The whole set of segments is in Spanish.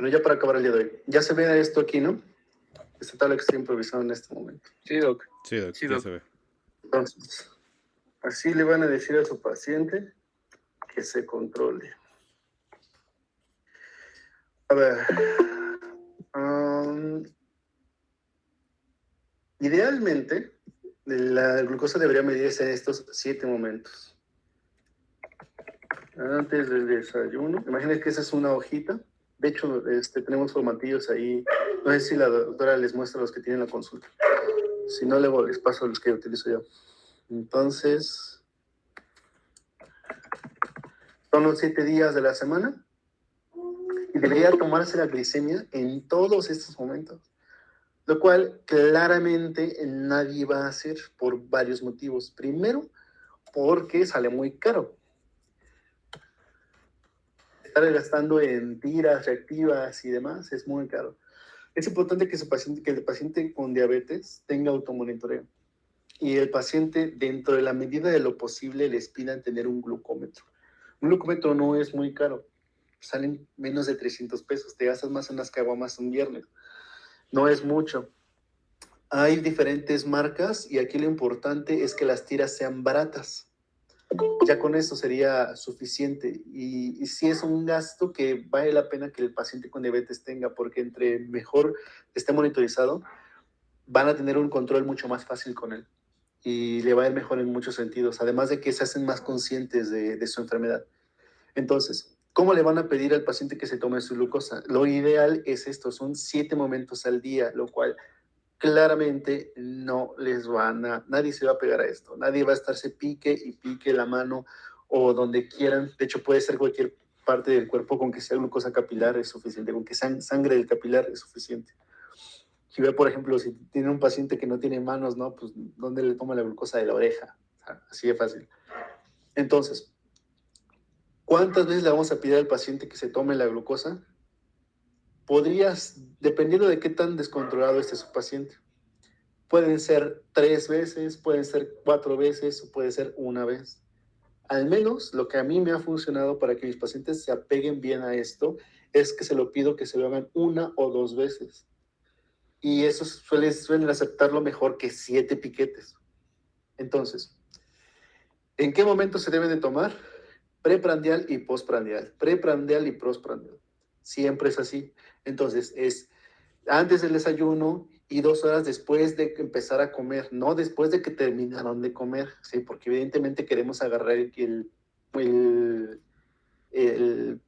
Bueno, ya para acabar el día de hoy. Ya se ve esto aquí, ¿no? Esta tabla que estoy improvisando en este momento. Sí, Doc. Sí, Doc, Sí, ya Doc. se ve. Entonces, así le van a decir a su paciente que se controle. A ver. Idealmente, la glucosa debería medirse en estos 7 momentos. Antes del desayuno. Imaginen que esa es una hojita. De hecho, tenemos formatillos ahí. No sé si la doctora les muestra los que tienen la consulta. Si no, luego les paso los que utilizo yo. Entonces, son los 7 días de la semana y debería tomarse la glicemia en todos estos momentos, lo cual claramente nadie va a hacer por varios motivos. Primero, porque sale muy caro. Estar gastando en tiras reactivas y demás es muy caro. Es importante que el paciente con diabetes tenga automonitoreo y el paciente, dentro de la medida de lo posible, les pidan tener un glucómetro. Un glucómetro no es muy caro, salen menos de 300 pesos, te gastas más en las caguamas un viernes, no es mucho. Hay diferentes marcas y aquí lo importante es que las tiras sean baratas. Ya con eso sería suficiente y sí es un gasto que vale la pena que el paciente con diabetes tenga, porque entre mejor esté monitorizado, van a tener un control mucho más fácil con él y le va a ir mejor en muchos sentidos, además de que se hacen más conscientes de su enfermedad. Entonces, ¿cómo le van a pedir al paciente que se tome su glucosa? Lo ideal es esto, son 7 momentos al día, lo cual claramente no les nadie se va a pegar a esto, nadie va a estarse pique y pique la mano o donde quieran, de hecho puede ser cualquier parte del cuerpo, con que sea glucosa capilar es suficiente, con que sangre del capilar es suficiente. Si ve, por ejemplo, si tiene un paciente que no tiene manos, ¿no? Pues, ¿dónde le toma la glucosa? De la oreja. O sea, así de fácil. Entonces, ¿cuántas veces le vamos a pedir al paciente que se tome la glucosa? Dependiendo de qué tan descontrolado esté su paciente. Pueden ser 3 veces, pueden ser 4 veces, o puede ser una vez. Al menos lo que a mí me ha funcionado para que mis pacientes se apeguen bien a esto es que se lo pido que se lo hagan 1 o 2 veces. Y eso suelen aceptarlo mejor que 7 piquetes. Entonces, ¿en qué momento se deben de tomar? Preprandial y postprandial. Preprandial y postprandial. Siempre es así. Entonces, es antes del desayuno y 2 horas después de empezar a comer, no después de que terminaron de comer, ¿sí? Porque evidentemente queremos agarrar el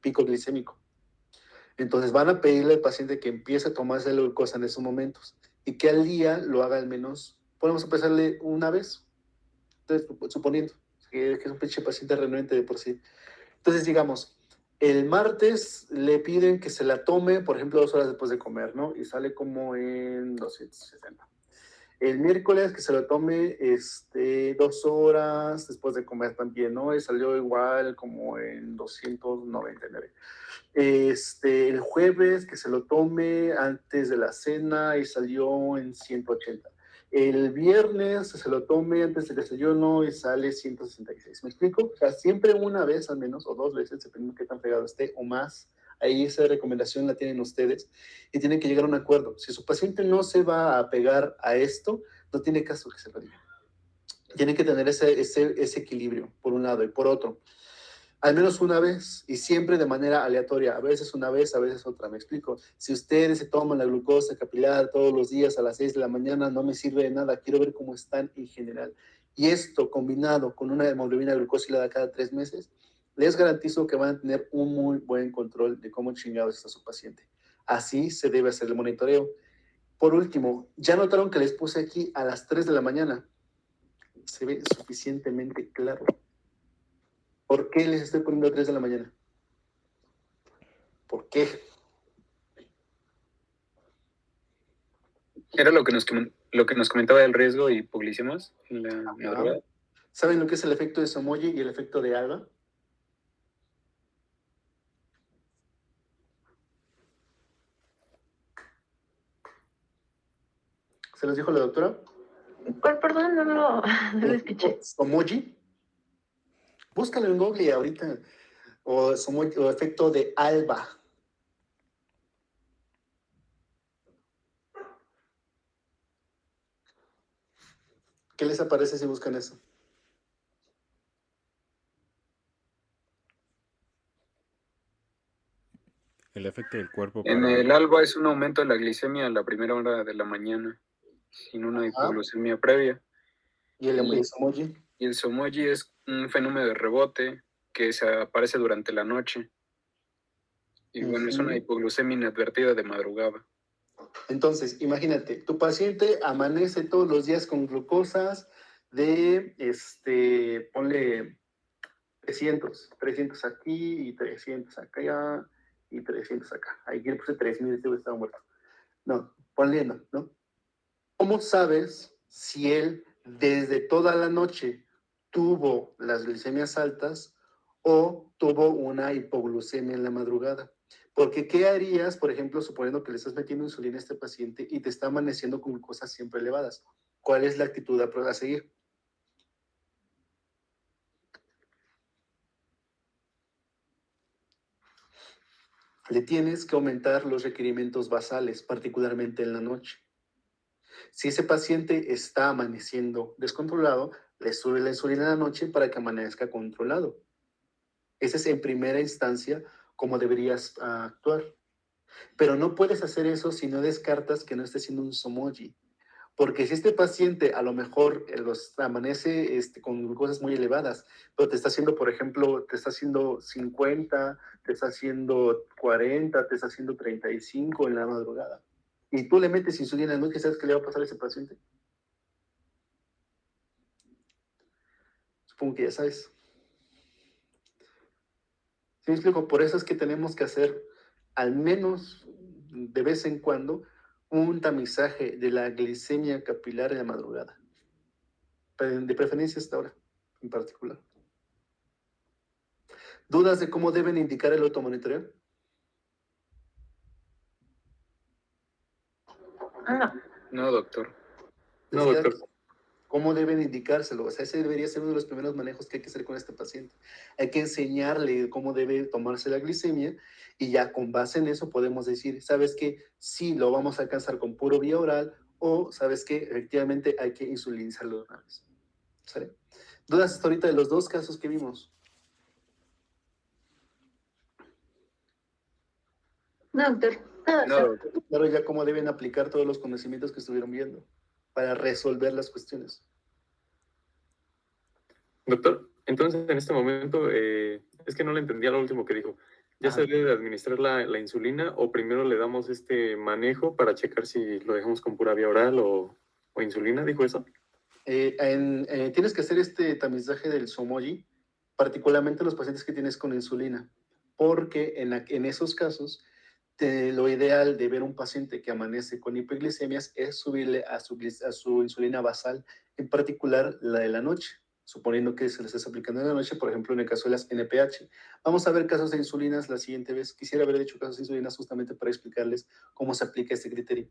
pico glicémico. Entonces van a pedirle al paciente que empiece a tomarse la glucosa en esos momentos y que al día lo haga al menos, podemos empezarle una vez, entonces, suponiendo que es un pinche paciente renuente de por sí. Entonces, digamos, el martes le piden que se la tome, por ejemplo, 2 horas después de comer, ¿no? Y sale como en 260. El miércoles que se lo tome 2 horas después de comer también, ¿no? Y salió igual como en 299. El jueves que se lo tome antes de la cena y salió en 180. El viernes se lo tome antes del desayuno y sale 166. ¿Me explico? O sea, siempre una vez al menos, o 2 veces, dependiendo de qué tan pegado esté, o más. Ahí esa recomendación la tienen ustedes y tienen que llegar a un acuerdo. Si su paciente no se va a pegar a esto, no tiene caso que se lo diga. Tienen que tener ese equilibrio, por un lado, y por otro, al menos una vez y siempre de manera aleatoria, a veces una vez, a veces otra. Me explico. Si ustedes se toman la glucosa capilar todos los días a las 6 de la mañana, no me sirve de nada, quiero ver cómo están en general. Y esto combinado con una hemoglobina glucosilada cada 3 meses, les garantizo que van a tener un muy buen control de cómo chingados está su paciente. Así se debe hacer el monitoreo. Por último, ya notaron que les puse aquí a las 3 de la mañana. Se ve suficientemente claro. ¿Por qué les estoy poniendo a 3 de la mañana? ¿Por qué? Era lo que nos comentaba del riesgo y publicimos en la madrugada. ¿Saben lo que es el efecto de Somogy y el efecto de ALBA? ¿Se los dijo la doctora? ¿Cuál? Perdón, no lo escuché. Somogy. Búscalo en Google ahorita. O efecto de ALBA. ¿Qué les aparece si buscan eso? El efecto del cuerpo En para... el alba es un aumento de la glicemia a la primera hora de la mañana, sin una hipoglucemia previa. ¿Y el somoji? Y el somoji es un fenómeno de rebote que se aparece durante la noche. Y bueno, es una hipoglucemia inadvertida de madrugada. Entonces, imagínate, tu paciente amanece todos los días con glucosas de, ponle 300 aquí y 300 acá y 300 acá. Ahí le puse 3000 y estaba muerto. No, ponle ¿no? ¿Cómo sabes si él desde toda la noche tuvo las glicemias altas o tuvo una hipoglucemia en la madrugada? Porque ¿qué harías, por ejemplo, suponiendo que le estás metiendo insulina a este paciente y te está amaneciendo con glucosas siempre elevadas? ¿Cuál es la actitud a seguir? Le tienes que aumentar los requerimientos basales, particularmente en la noche. Si ese paciente está amaneciendo descontrolado, le sube la insulina en la noche para que amanezca controlado. Esa es en primera instancia como deberías actuar. Pero no puedes hacer eso si no descartas que no esté siendo un somoji. Porque si este paciente a lo mejor los amanece con glucosas muy elevadas, pero te está haciendo, por ejemplo, te está haciendo 50, te está haciendo 40, te está haciendo 35 en la madrugada, y tú le metes insulina, ¿no? ¿Qué sabes qué le va a pasar a ese paciente? Supongo que ya sabes. ¿Sí me explico? Por eso es que tenemos que hacer, al menos de vez en cuando, un tamizaje de la glicemia capilar en la madrugada. De preferencia esta hora en particular. ¿Dudas de cómo deben indicar el automonitoreo? No, doctor. No, doctor. ¿Cómo deben indicárselo? O sea, ese debería ser uno de los primeros manejos que hay que hacer con este paciente. Hay que enseñarle cómo debe tomarse la glicemia y ya con base en eso podemos decir, ¿sabes qué? Sí, lo vamos a alcanzar con puro vía oral, o ¿sabes qué? Efectivamente hay que insulinizarlo de una vez. ¿Sale? ¿Dudas hasta ahorita de los dos casos que vimos? No, doctor. No, doctor. Claro, ya cómo deben aplicar todos los conocimientos que estuvieron viendo para resolver las cuestiones. Doctor, entonces en este momento, es que no le entendía lo último que dijo. ¿Ya se debe administrar la insulina o primero le damos este manejo para checar si lo dejamos con pura vía oral o insulina? ¿Dijo eso? Tienes que hacer este tamizaje del somoji, particularmente los pacientes que tienes con insulina, porque en esos casos lo ideal de ver un paciente que amanece con hipoglicemias es subirle a su insulina basal, en particular la de la noche, suponiendo que se les esté aplicando en la noche, por ejemplo, en el caso de las NPH. Vamos a ver casos de insulinas la siguiente vez. Quisiera haber hecho casos de insulinas justamente para explicarles cómo se aplica este criterio.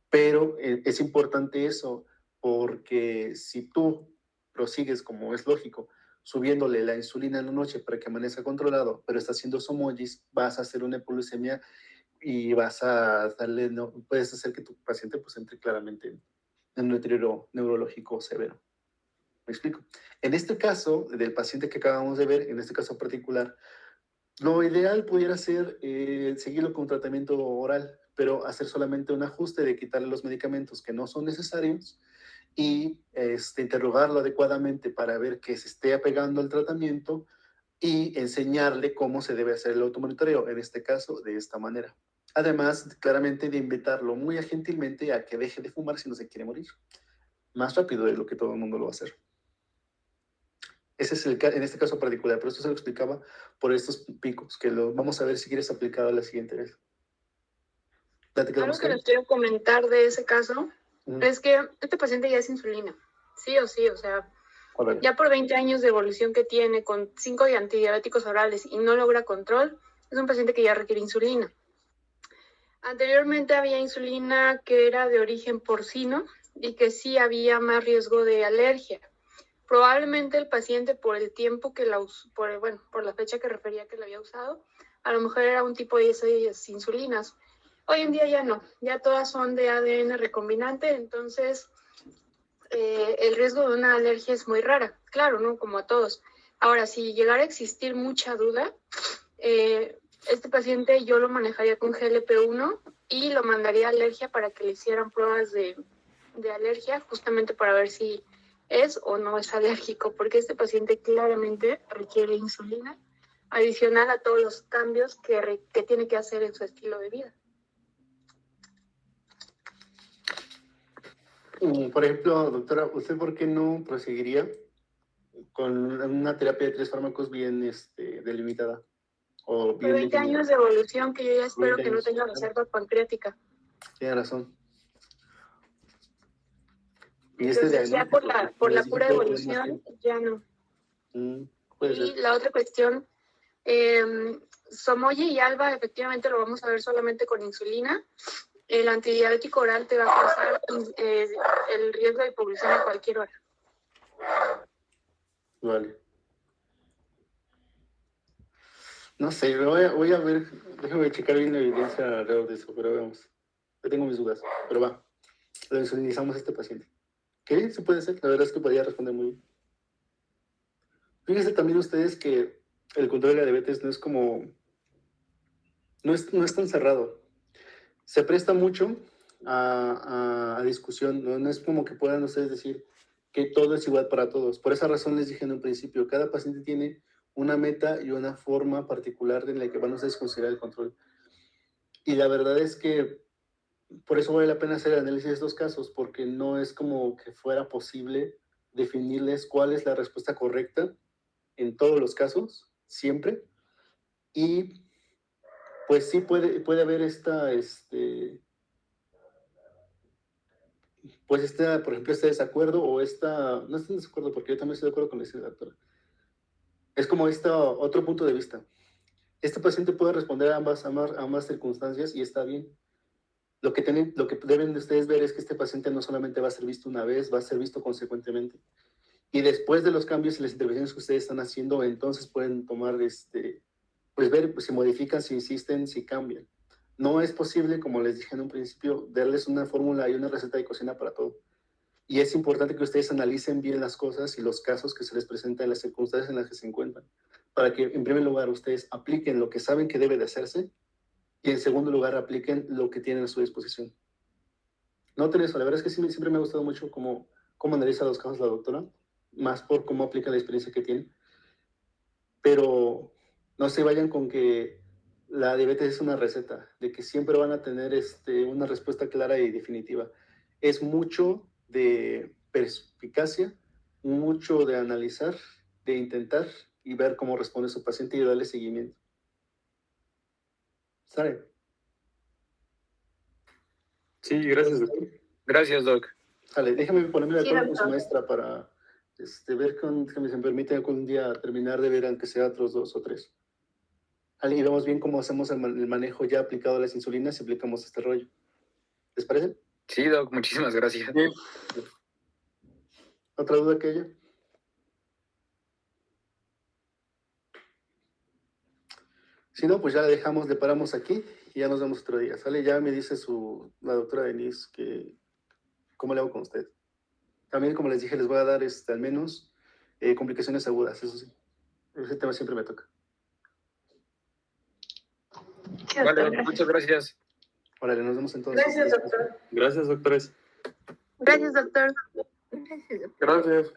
Pero es importante eso, porque si tú prosigues, como es lógico, subiéndole la insulina en la noche para que amanezca controlado, pero está haciendo somojis, vas a hacer una hipoglucemia y vas a darle, no, puedes hacer que tu paciente pues entre claramente en un deterioro neurológico severo. ¿Me explico? En este caso, del paciente que acabamos de ver, en este caso particular, lo ideal pudiera ser seguirlo con tratamiento oral, pero hacer solamente un ajuste de quitarle los medicamentos que no son necesarios y interrogarlo adecuadamente para ver que se esté apegando al tratamiento y enseñarle cómo se debe hacer el automonitoreo, en este caso de esta manera. Además, claramente de invitarlo muy gentilmente a que deje de fumar si no se quiere morir. Más rápido de lo que todo el mundo lo va a hacer. Ese es en este caso particular, pero esto se lo explicaba por estos picos, que lo vamos a ver si quieres aplicado la siguiente vez. Algo que les quiero comentar de ese caso es que este paciente ya es insulina, sí o sí, o sea, ya por 20 años de evolución que tiene, con 5 antidiabéticos orales y no logra control, es un paciente que ya requiere insulina. Anteriormente había insulina que era de origen porcino y que sí había más riesgo de alergia. Probablemente el paciente, por el tiempo que por la fecha que refería que la había usado, a lo mejor era un tipo de esas insulinas. Hoy en día ya no, ya todas son de ADN recombinante, entonces el riesgo de una alergia es muy rara, claro, ¿no? Como a todos. Ahora, si llegara a existir mucha duda, este paciente yo lo manejaría con GLP-1 y lo mandaría a alergia para que le hicieran pruebas de alergia, justamente para ver si es o no es alérgico, porque este paciente claramente requiere insulina adicional a todos los cambios que tiene que hacer en su estilo de vida. Por ejemplo, doctora, ¿usted por qué no proseguiría con una terapia de 3 fármacos bien delimitada? O bien 20 años de evolución que yo ya espero que no tenga reserva pancreática. Tiene razón. Y entonces ya por la pura evolución ya no. Y la otra cuestión, Somoyi y Alba efectivamente lo vamos a ver solamente con insulina. El antidiabético oral te va a causar el riesgo de hipoglucemia a cualquier hora. Vale. No sé, voy a ver, déjame checar bien la evidencia alrededor de eso, pero vamos. Yo tengo mis dudas, pero va. Lo insulinizamos a este paciente. ¿Qué? ¿Se puede hacer? La verdad es que podría responder muy bien. Fíjense también ustedes que el control de la diabetes no es como... No es tan cerrado. Se presta mucho a discusión, ¿no? No es como que puedan ustedes decir que todo es igual para todos. Por esa razón les dije en un principio, cada paciente tiene una meta y una forma particular en la que van ustedes a considerar el control. Y la verdad es que por eso vale la pena hacer el análisis de estos casos, porque no es como que fuera posible definirles cuál es la respuesta correcta en todos los casos, siempre. Y pues sí puede haber por ejemplo, este desacuerdo o no es un desacuerdo, porque yo también estoy de acuerdo con ese doctor. Es como otro punto de vista. Este paciente puede responder a ambas circunstancias y está bien. Lo que deben de ustedes ver es que este paciente no solamente va a ser visto una vez, va a ser visto consecuentemente. Y después de los cambios y las intervenciones que ustedes están haciendo, entonces pueden tomar, pues ver si modifican, si insisten, si cambian. No es posible, como les dije en un principio, darles una fórmula y una receta de cocina para todo. Y es importante que ustedes analicen bien las cosas y los casos que se les presentan en las circunstancias en las que se encuentran, para que en primer lugar ustedes apliquen lo que saben que debe de hacerse y en segundo lugar apliquen lo que tienen a su disposición. Noten eso, la verdad es que siempre me ha gustado mucho cómo analiza los casos la doctora, más por cómo aplica la experiencia que tiene. Pero no se vayan con que la diabetes es una receta, de que siempre van a tener una respuesta clara y definitiva. Es mucho de perspicacia, mucho de analizar, de intentar y ver cómo responde su paciente y darle seguimiento. ¿Sabe? Sí, gracias, doctor. Gracias, Doc. Vale, déjame ponerme de acuerdo con su maestra para ver que se me permite algún día terminar de ver, aunque sea otros 2 o 3. Y vemos bien cómo hacemos el manejo ya aplicado a las insulinas y aplicamos este rollo. ¿Les parece? Sí, Doc, muchísimas gracias. Bien. ¿Otra duda que haya? Si no, pues ya la dejamos, le paramos aquí y ya nos vemos otro día, ¿sale? Ya me dice la doctora Denise que cómo le hago con usted. También, como les dije, les voy a dar al menos complicaciones agudas, eso sí. Ese tema siempre me toca. Vale, muchas gracias. Órale, nos vemos entonces. Gracias, doctor. Gracias, doctores. Gracias, doctor. Gracias.